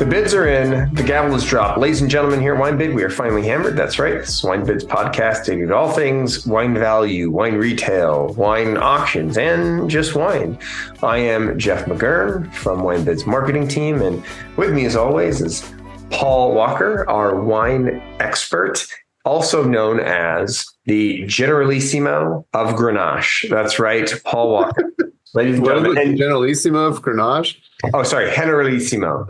The bids are in. The gavel is dropped. Ladies and gentlemen, here at WineBid, we are finally hammered. That's right. This is WineBid's podcast dedicated to all things wine value, wine retail, wine auctions, and just wine. I am Jeff McGurn from WineBid's marketing team, and with me, as always, is Paul Walker, our wine expert, also known as the Generalissimo of Grenache. That's right, Paul Walker. Ladies and gentlemen. Generalissimo of Grenache? Oh, sorry, Generalissimo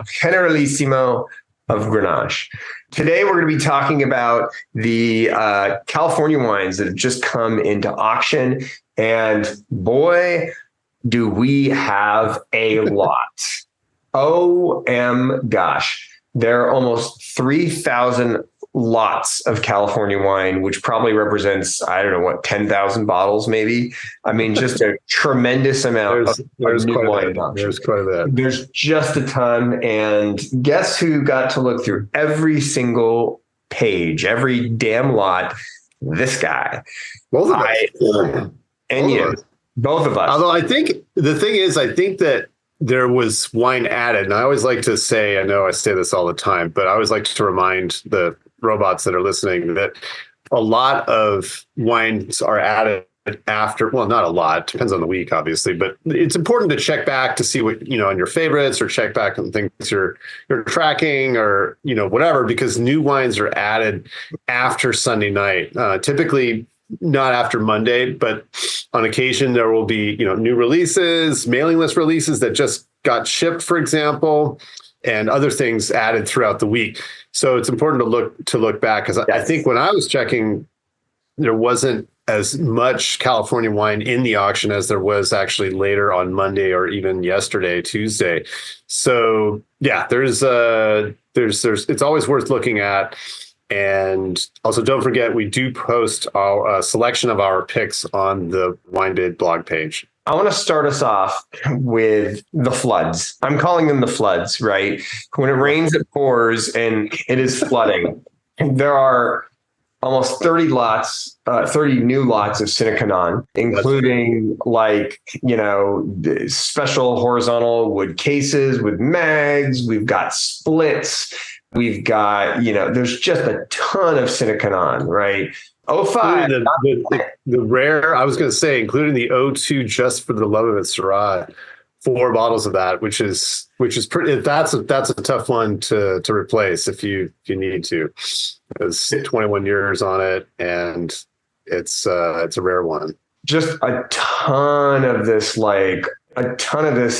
of Grenache. Today, we're going to be talking about the California wines that have just come into auction. And boy, do we have a lot. Gosh. There are almost 3,000 lots of California wine, which probably represents, 10,000 bottles, maybe. I mean, just a tremendous amount of new wine. There's quite a bit. There's just a ton. And guess who got to look through every single page, every damn lot? This guy. Both of us. And you. Both of us. Although I think that there was wine added. And I always like to say, I know I say this all the time, but I always like to remind the robots that are listening that a lot of wines are added after, well, not a lot, depends on the week, obviously, but it's important to check back to see what, on your favorites, or check back on things you're tracking, or, whatever, because new wines are added after Sunday night, typically not after Monday, but on occasion there will be, new releases, mailing list releases that just got shipped, for example, and other things added throughout the week. So it's important to look back, because I think when I was checking, there wasn't as much California wine in the auction as there was actually later on Monday, or even yesterday, Tuesday. So yeah, there's it's always worth looking at. And also, don't forget, we do post our selection of our picks on the WineBid blog page. I want to start us off with the floods. I'm calling them the floods, right? When it rains, it pours, and it is flooding. There are almost 30 new lots of Cinnacanon, including special horizontal wood cases with mags. We've got splits. We've got, there's just a ton of Cinnacanon, right? 05. The rare, I was going to say, including the 02 just for the love of it Syrah, 4 bottles of that, which is pretty. That's a tough one to replace if you need to. It's 21 years on it, and it's a rare one. Just a ton of this,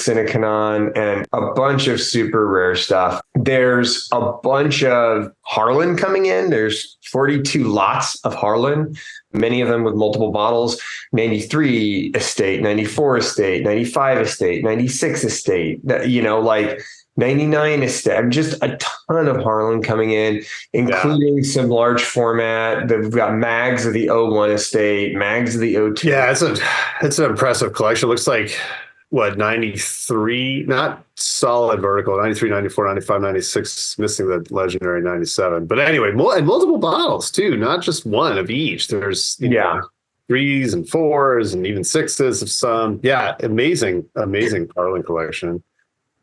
Cinnacanon, and a bunch of super rare stuff. There's a bunch of Harlan coming in. There's 42 lots of Harlan, many of them with multiple bottles. 93 estate, 94 estate, 95 estate, 96 estate, 99 estate. Just a ton of Harlan coming in, including some large format. We've got mags of the 01 estate, mags of the 02. Yeah, it's an impressive collection. It looks like 93, not solid vertical, 93, 94, 95, 96, missing the legendary 97. But anyway, and multiple bottles too, not just one of each. There's 3s and 4s and even 6s of some. Yeah, amazing Harlan collection.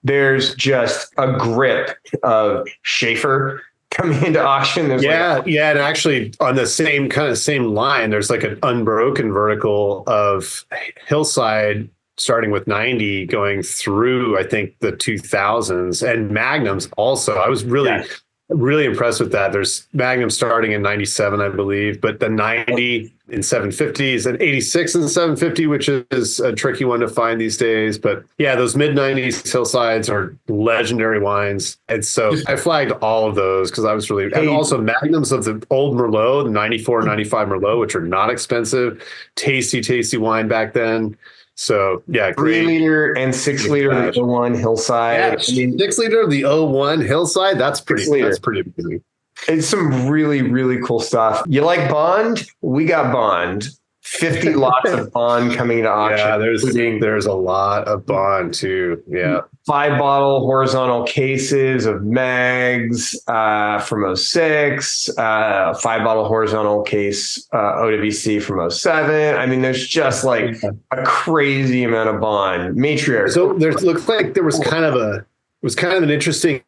There's just a grip of Schaefer coming into auction. And actually on the same line, there's like an unbroken vertical of Hillside, starting with 90, going through, I think, the 2000s, and Magnums also. I was really impressed with that. There's Magnum starting in 97, I believe, but the 90 in 750s and 86 in 750, which is a tricky one to find these days. But yeah, those mid-90s Hillsides are legendary wines. And so I flagged all of those because I was really, and also Magnums of the old Merlot, the 94, 95 Merlot, which are not expensive, tasty wine back then. So yeah, great. 3 liter and 6 liter of the 01 Hillside. 6 liter of the 01 Hillside. That's pretty amazing. It's some really, really cool stuff. You like Bond? We got Bond. 50 lots of Bond coming to auction. Yeah, there's a lot of Bond too. Yeah. 5-bottle horizontal cases of mags from 06, 5-bottle horizontal case OWC from 07. I mean, there's just like a crazy amount of Bond. Matriarch. So there looks like there was kind of was kind of an interesting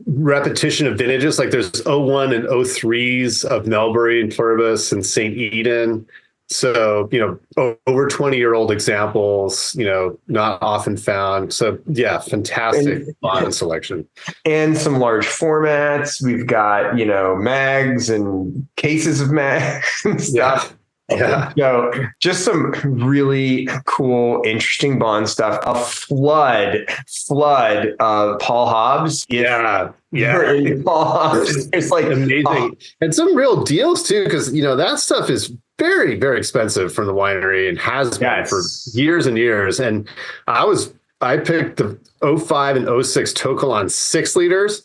repetition of vintages. Like there's '01 and '03s of Melbury and Pluribus and St. Eden. So, over 20-year-old examples, not often found. So yeah, fantastic bottle selection. And some large formats. We've got, mags and cases of mags and stuff. Yeah. So just some really cool, interesting bond stuff. A flood of Paul Hobbs. Yeah. Paul Hobbs. It's like amazing. And some real deals too, because that stuff is very, very expensive from the winery and has been for years and years. And I picked the '05 and '06 To Kalon 6 liters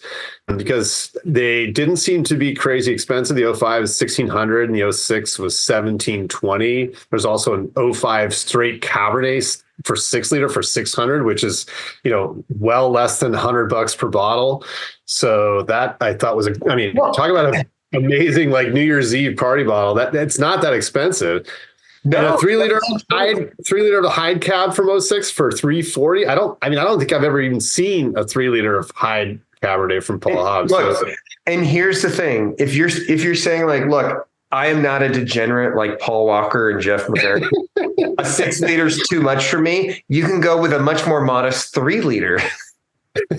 because they didn't seem to be crazy expensive. The '05 was $1,600 and the '06 was $1,720. There's also an '05 straight Cabernet for 6 liter for $600, which is, well less than $100 per bottle. So that I thought was, talk about an amazing like New Year's Eve party bottle. That's not that expensive. No, and a 3 liter of the Hyde Cab from '06 for $340. I don't think I've ever even seen a 3 liter of Hyde Cabernet from Paul Hobbs. Look, and here's the thing: if you're saying like, look, I am not a degenerate like Paul Walker and Jeff McGarry. A 6 liter is too much for me. You can go with a much more modest 3 liter.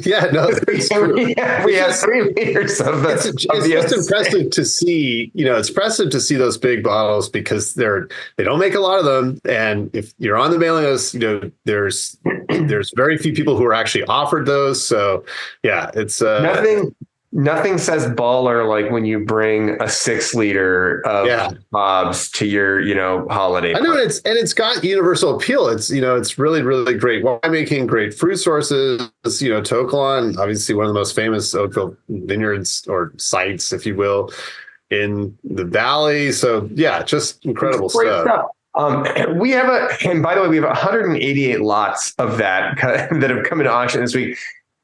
Yeah, no, it's true. We have 3 liters of the. It's just impressive to see. It's impressive to see those big bottles because they don't make a lot of them, and if you're on the mailing list, there's very few people who are actually offered those. So yeah, it's Nothing says baller like when you bring a 6 liter of Hobbs to your, holiday. I know it's got universal appeal. It's really, really great winemaking, great fruit sources. To Kalon, obviously one of the most famous Oakville vineyards or sites, if you will, in the valley. So yeah, just incredible stuff. We have and by the way, we have 188 lots of that that have come into auction this week.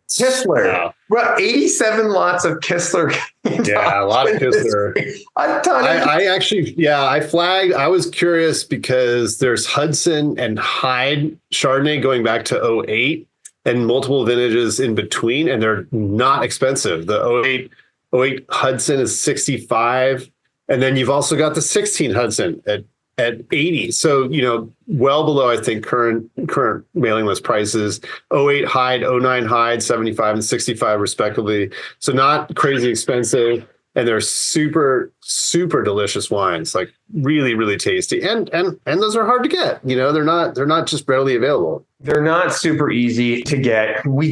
Kistler. Well, 87 lots of Kistler. Yeah, a lot of Kistler. A ton. I flagged. I was curious because there's Hudson and Hyde Chardonnay going back to '08 and multiple vintages in between, and they're not expensive. The '08 Hudson is $65, and then you've also got the 16 Hudson at $80. So, well below, I think, current mailing list prices. '08 Hyde, '09 Hyde, 75 and 65 respectively. So not crazy expensive. And they're super, super delicious wines, like really, really tasty. And those are hard to get. They're not just readily available. They're not super easy to get. We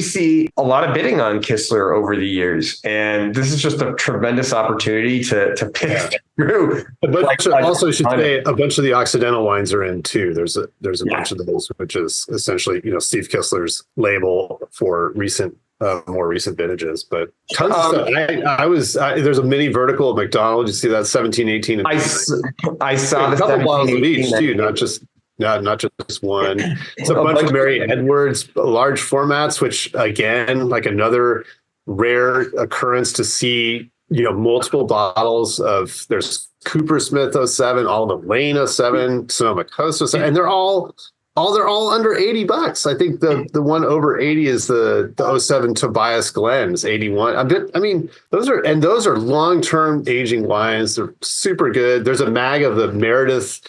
see a lot of bidding on Kistler over the years, and this is just a tremendous opportunity to pick through. But also, I should say a bunch of the Occidental wines are in too. There's a bunch of those, which is essentially, Steve Kistler's label for more recent vintages, but tons of stuff. There's a mini vertical at McDonald's. You see that 17, 18. And I saw a couple bottles of each too, not just one. It's a bunch of Mary Edwards large formats, which again, like another rare occurrence to see, multiple bottles of. There's Cooper Smith 07, Olive Lane 07, Sonoma Coast 07, and they're all under $80. I think the one over 80 is the 07 Tobias Glen's 81. Those are long-term aging wines. They're super good. There's a mag of the Meredith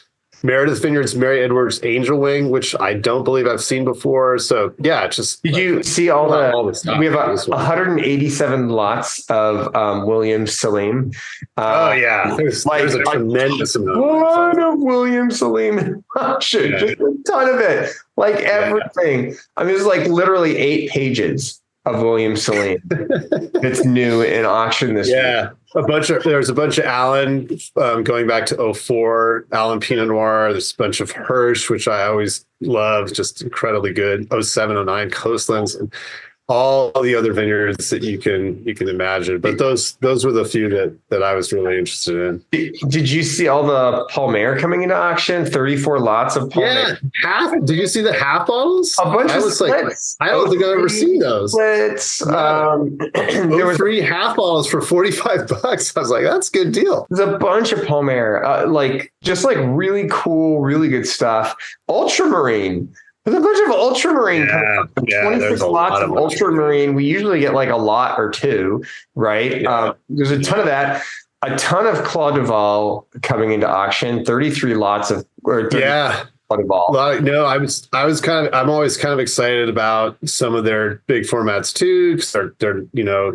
Vineyards Mary Edwards Angel Wing, which I don't believe I've seen before. So yeah, did you see all the stuff? We have 187 lots of William Salim. There's a tremendous amount of William Salim auction, just a ton of it, like everything. There's like literally 8 pages of William Salim that's new in auction this week. There's a bunch of Allen going back to '04, Allen Pinot Noir. There's a bunch of Hirsch, which I always love, just incredibly good. '07, '09 Coastlands, and all the other vineyards that you can imagine. But those were the few that I was really interested in. Did you see all the Palmer coming into auction? 34 lots of Palmer. Yeah, did you see the half bottles? A bunch of splits. I don't think I've ever seen those. Splits. There were 3 half bottles for $45. I was like, that's a good deal. There's a bunch of Palmer, just really cool, really good stuff. Ultramarine. There's a bunch of ultramarine. Yeah, 26 lots of ultramarine. We usually get like a lot or two, right? Yeah. There's a ton of that. A ton of Claude Duval coming into auction. 33 lots of Claude Duval. No, I'm always kind of excited about some of their big formats too, because they're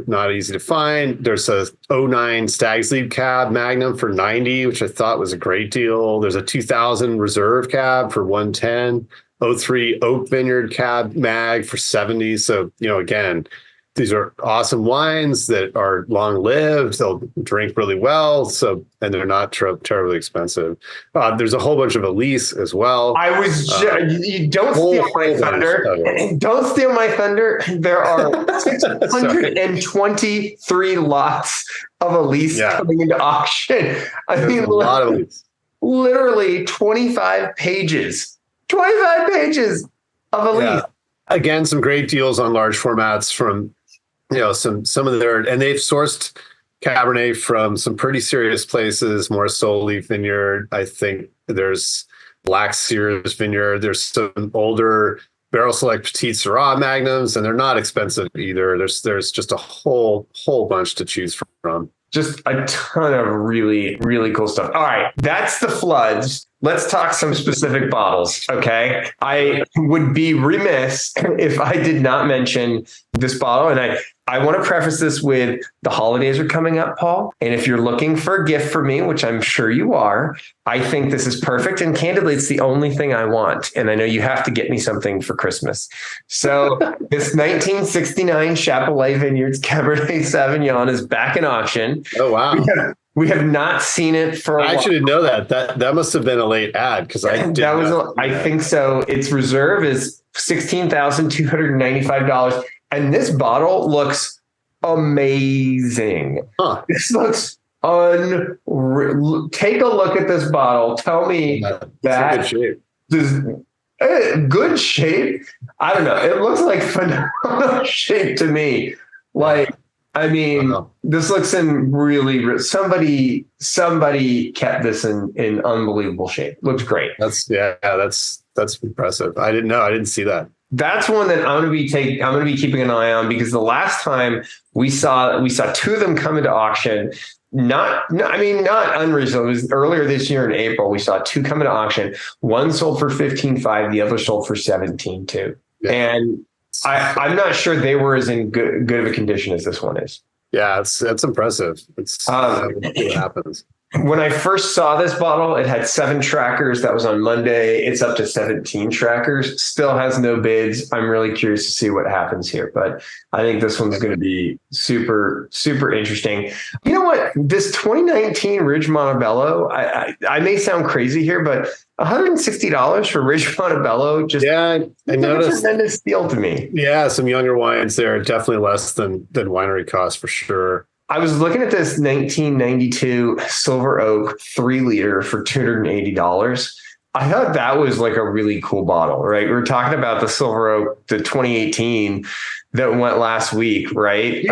not easy to find. There's a '09 Stag's Leap cab Magnum for 90, which I thought was a great deal. There's a 2000 Reserve cab for 110. '03 Oak Vineyard cab mag for 70. So again, these are awesome wines that are long lived. They'll drink really well. So, and they're not terribly expensive. There's a whole bunch of Elise as well. I was you don't steal my thunder. Don't steal my thunder. There are 623 lots of Elise coming into auction. There's a lot of Elise. Literally 25 pages. 25 pages of Elise. Yeah. Again, some great deals on large formats from some of their, and they've sourced Cabernet from some pretty serious places. Soul Leaf Vineyard. I think there's Black Sears Vineyard. There's some older Barrel Select Petite Syrah Magnums, and they're not expensive either. There's just a whole bunch to choose from. Just a ton of really, really cool stuff. All right, that's the floods. Let's talk some specific bottles, okay? I would be remiss if I did not mention this bottle. And I want to preface this with the holidays are coming up, Paul. And if you're looking for a gift for me, which I'm sure you are, I think this is perfect. And candidly, it's the only thing I want. And I know you have to get me something for Christmas. So this 1969 Chapelet Vineyards Cabernet Sauvignon is back in auction. Oh, wow. We have not seen it for a while. I actually didn't know that. That must have been a late ad because I think so. Its reserve is $16,295. And this bottle looks amazing. Huh. This looks unreal. Take a look at this bottle. Tell me that good shape. I don't know. It looks like phenomenal shape to me. Like, I mean, this looks in really somebody kept this in unbelievable shape. Looks great. That's impressive. I didn't know. I didn't see that. That's one that I'm going to be keeping an eye on, because the last time we saw two of them come into auction. Not unreasonable. It was earlier this year in April. We saw two come into auction. One sold for $15,500. The other sold for $17,200. Yeah. And I'm not sure they were as in good of a condition as this one is. Yeah, that's impressive. It's what happens. When I first saw this bottle, it had 7 trackers. That was on Monday. It's up to 17 trackers. Still has no bids. I'm really curious to see what happens here, but I think this one's going to be super, super interesting. You know what? This 2019 Ridge Montebello, I may sound crazy here, but $160 for Ridge Montebello, I noticed a tremendous steal to me. Yeah, some younger wines there, definitely less than winery cost for sure. I was looking at this 1992 Silver Oak 3 liter for $280. I thought that was like a really cool bottle, right? We were talking about the Silver Oak, the 2018 that went last week, right?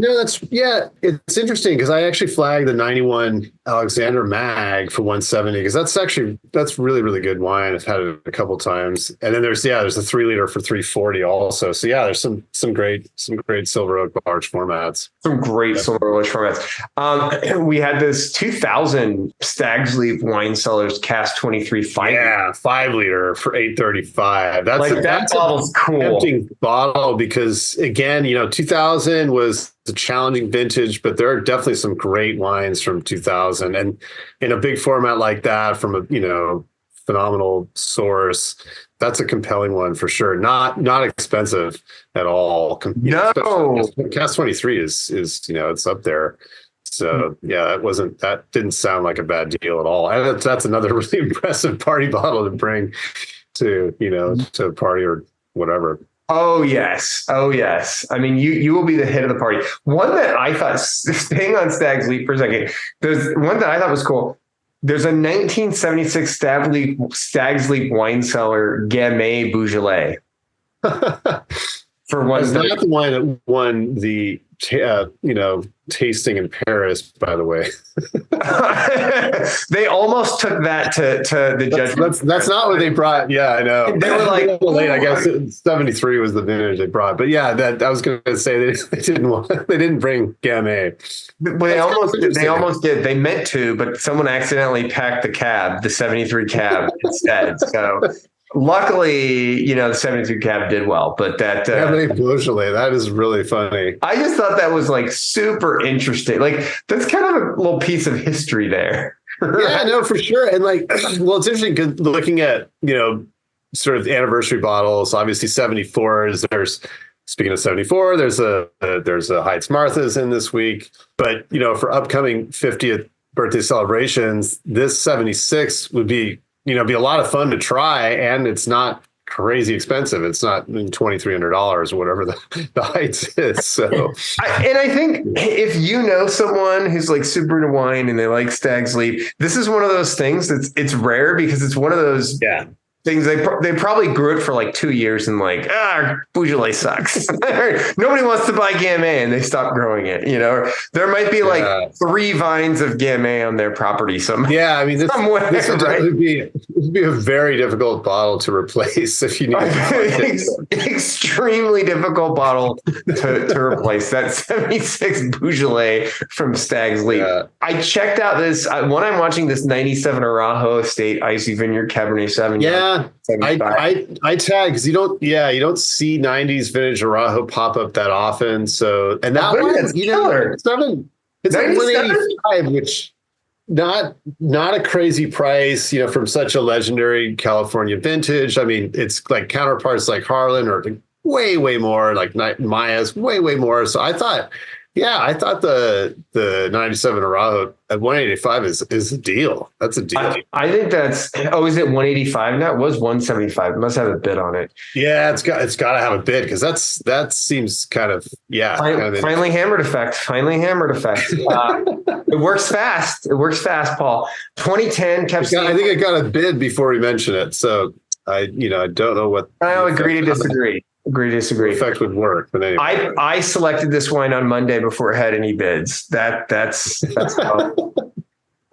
It's interesting because I actually flagged the 91 Alexander Mag for 170 because that's really, really good wine. I've had it a couple of times. And then there's a 3 liter for 340 also. So there's some great Silver Oak large formats. Some great Silver Oak formats. We had this 2000 Stag's Leap Wine Cellars Cask 23 5 liter for $835. That's bottle's cool. Tempting bottle because again, 2000 was a challenging vintage, but there are definitely some great wines from 2000, and in a big format like that from a phenomenal source, that's a compelling one for sure. Not expensive at all. Cask 23 is it's up there. So that didn't sound like a bad deal at all. And that's another really impressive party bottle to bring to a party or whatever. Oh yes. I mean, you will be the hit of the party. One that I thought, staying on Stag's Leap for a second, there's one that I thought was cool. There's a 1976 Stag's Leap wine cellar Gamay Beaujolais. For one, is that the wine that won the tasting in Paris, by the way. They almost took that to the judgment. That's not what they brought. Yeah, I know. They were like, a little late. I guess 73 was the vintage they brought. But yeah, that I was going to say they didn't bring Gamay. But they almost did. They meant to, but someone accidentally packed the 73 cab instead. So luckily, the 73 cab did well, but Gamay Beaujolais, that is really funny. I just thought that was like super interesting. Like that's kind of a little piece of history there. Yeah, no, for sure. And like, well, it's interesting looking at, sort of anniversary bottles, obviously 74s, speaking of 74, there's a Heights Martha's in this week, but for upcoming 50th birthday celebrations, this 76 would be be a lot of fun to try, and it's not crazy expensive. It's not $2,300 or whatever the Heights is. So, I think if you know someone who's like super into wine and they like Stag's Leap, this is one of those things it's rare because it's one of those things they probably grew it for like 2 years and like Beaujolais sucks. Nobody wants to buy Gamay and they stopped growing it. There might be like 3 vines of Gamay on their property somewhere. Yeah, I mean this right? would be a very difficult bottle to replace if you need to extremely difficult bottle to replace that 76 Beaujolais from Stag's Leap. I checked out this when I'm watching this 97 Arajo Estate Icy Vineyard Cabernet Sauvignon. Yeah, I tag because you don't see 90s vintage Arajo pop up that often. So and that one, it's like 185, which not a crazy price, from such a legendary California vintage. I mean, it's like counterparts like Harlan or way more, like Maya's way more. So I thought the 97 Arajo at 185 is a deal. That's a deal. I think that's. Oh, is it 185 now? It was 175. It must have a bid on it. Yeah, it's got to have a bid because that seems kind of Finally hammered effect. It works fast. Paul. 2010 kept. I think it got a bid before we mentioned it. So I don't know what. I'll agree to disagree. Disagree. Effect would work, but anyway. I selected this wine on Monday before it had any bids. That's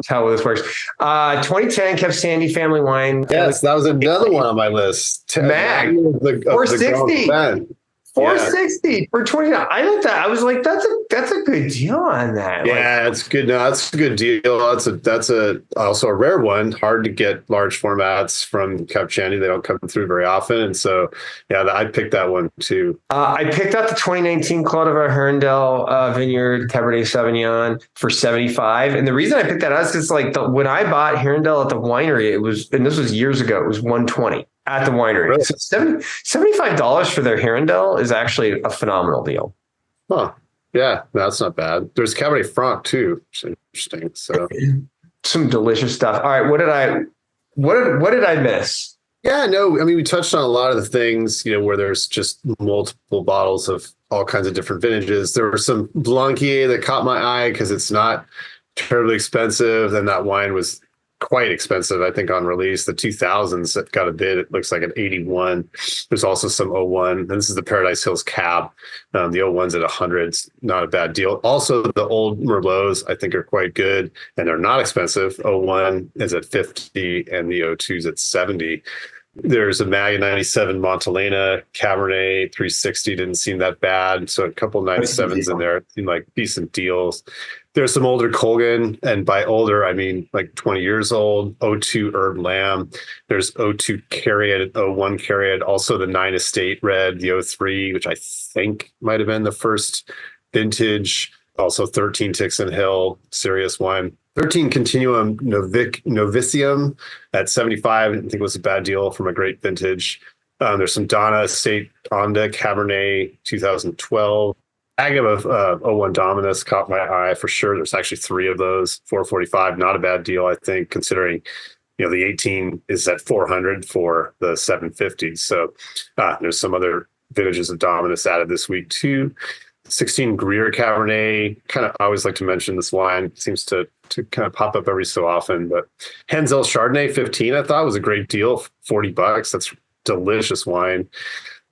how this works. 2010 kept Sandy Family Wine. Yes, that was another one on my list. Mag 460. 460 for 29. I looked at. I was like, that's a good deal on that. Yeah, it's good. No, that's a good deal. That's also a rare one. Hard to get large formats from Capchani. They don't come through very often, and so I picked that one too. I picked up the 2019 Claude of Herndale Vineyard Cabernet Sauvignon for 75, and the reason I picked that out is because when I bought Herndale at the winery, and this was years ago, it was 120. At the winery. Really? So $75 for their Herondale is actually a phenomenal deal. Huh. Yeah, that's not bad. There's Cabernet Franc too, which is interesting. So some delicious stuff. All right, what did I miss? Yeah, no, I mean we touched on a lot of the things, where there's just multiple bottles of all kinds of different vintages. There were some Blanquier that caught my eye because it's not terribly expensive. Then that wine was quite expensive, I think, on release. The 2000s that got a bid, it looks like an 81. There's also some 01. And this is the Paradise Hills Cab. The 01's at 100. It's not a bad deal. Also, the old Merlots, I think, are quite good, and they're not expensive. 01 is at 50, and the 02's at 70. There's a Mag 97 Montelena Cabernet 360. Didn't seem that bad. So a couple 97s in there seem like decent deals. There's some older Colgan, and by older, I mean like 20 years old. 02 Herb Lamb. There's 02 Carriot, 01 Carriot. Also the 9 Estate Red, the 03, which I think might have been the first vintage. Also 13 Tixon Hill, serious wine. 13 Continuum Novicium at 75. I think it was a bad deal from a great vintage. There's some Donna Estate Onda Cabernet 2012. Agave of 01 Dominus caught my eye for sure. There's actually 3 of those. 445, not a bad deal, I think, considering the 18 is at 400 for the 750. So there's some other vintages of Dominus added this week too. 16 Greer Cabernet, kind of, I always like to mention this wine. It seems to kind of pop up every so often. But Henzel Chardonnay 15, I thought was a great deal, $40. That's delicious wine.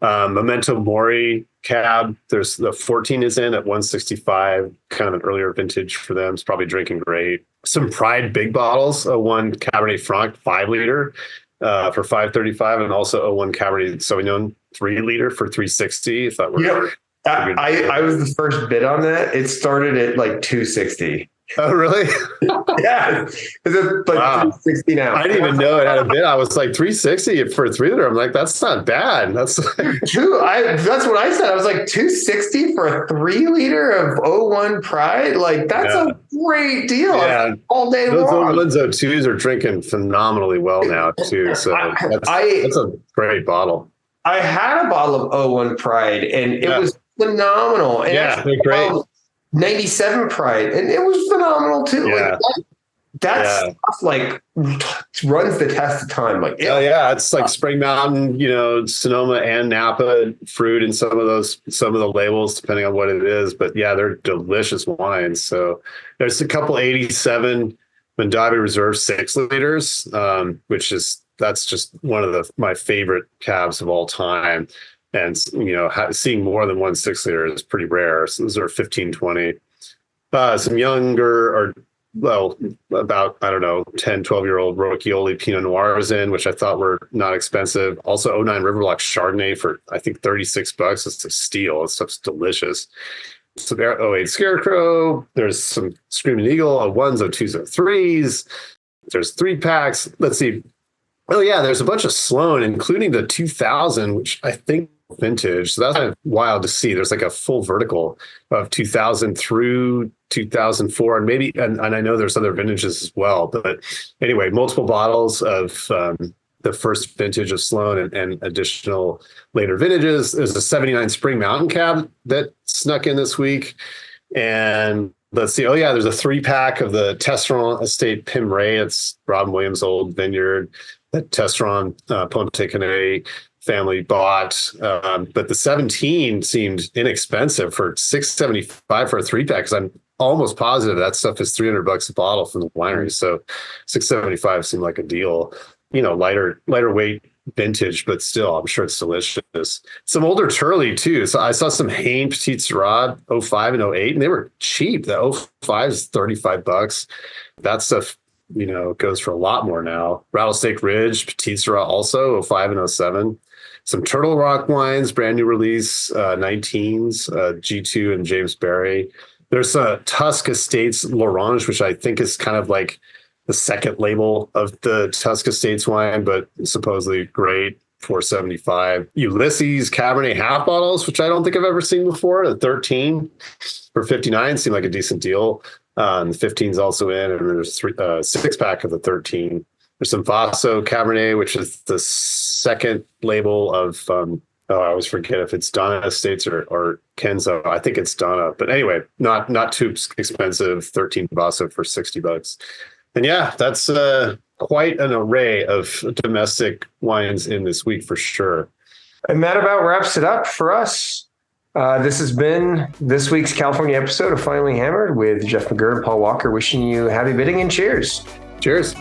Memento Mori cab. There's the 14 is in at 165, kind of an earlier vintage for them. It's probably drinking great. Some Pride big bottles, one Cabernet Franc 5 liter for 535, and also one Cabernet Sauvignon 3 liter for 360. I thought I was the first bid on that. It started at like 260. Oh, really? Yeah. It's like Wow. 360 now. I didn't even know it had a bid. I was like 360 for a 3 liter. I'm like, that's not bad. That's That's what I said. I was like 260 for a 3 liter of 01 Pride. Like that's a great deal. Yeah. All day Those long. Lenzo 2s are drinking phenomenally well now too. So that's a great bottle. I had a bottle of 01 Pride and it was phenomenal. And they're great. 97 Pride, and it was phenomenal too. Yeah. Like that stuff like runs the test of time. Like it's like Spring Mountain, Sonoma and Napa fruit in some of the labels, depending on what it is. But yeah, they're delicious wines. So there's a couple 87 Mondavi Reserve 6 liters, that's just one of my favorite cabs of all time. And, seeing more than 1 6 liter is pretty rare. So those are 15, 20. Some younger about, 10, 12-year-old Rocchioli Pinot Noirs in, which I thought were not expensive. Also 09 Riverblock Chardonnay for, I think, $36. It's a steal. This stuff's delicious. Some 08 Scarecrow. There's some Screaming Eagle, 01s, 02s, 03s. There's 3 packs. Let's see. Oh, yeah, there's a bunch of Sloan, including the 2000, which I think vintage. So that's kind of wild to see. There's like a full vertical of 2000 through 2004, and I know there's other vintages as well. But anyway, multiple bottles of the first vintage of Sloan and additional later vintages. There's a 79 Spring Mountain cab that snuck in this week. And let's see. Oh, yeah, there's a 3-pack of the Tesseron Estate Pim Ray. It's Robin Williams' old vineyard that Tesseron Ponte Canet family bought. But the 17 seemed inexpensive for $675 for a 3-pack, because I'm almost positive that stuff is $300 a bottle from the winery. So $675 seemed like a deal. Lighter weight vintage, but still, I'm sure it's delicious. Some older Turley too. So I saw some Hain Petit Syrah 05 and 08, and they were cheap. The 05 is $35. That stuff, goes for a lot more now. Rattlesnake Ridge, Petit Syrah also 05 and 07. Some Turtle Rock wines, brand new release, 19s, G2 and James Barry. There's a Tusk Estates L'Orange, which I think is kind of like the second label of the Tusk Estates wine, but supposedly great, $475. Ulysses Cabernet half bottles, which I don't think I've ever seen before, the 13 for $59 seemed like a decent deal. The 15 is also in, and there's 6-pack of the 13. There's some Vaso Cabernet, which is the second label of, I always forget if it's Donna Estates or Kenzo. I think it's Donna. But anyway, not too expensive, 13 Vaso for $60. And yeah, that's quite an array of domestic wines in this week for sure. And that about wraps it up for us. This has been this week's California episode of Finally Hammered with Jeff McGurr and Paul Walker, wishing you happy bidding and cheers. Cheers.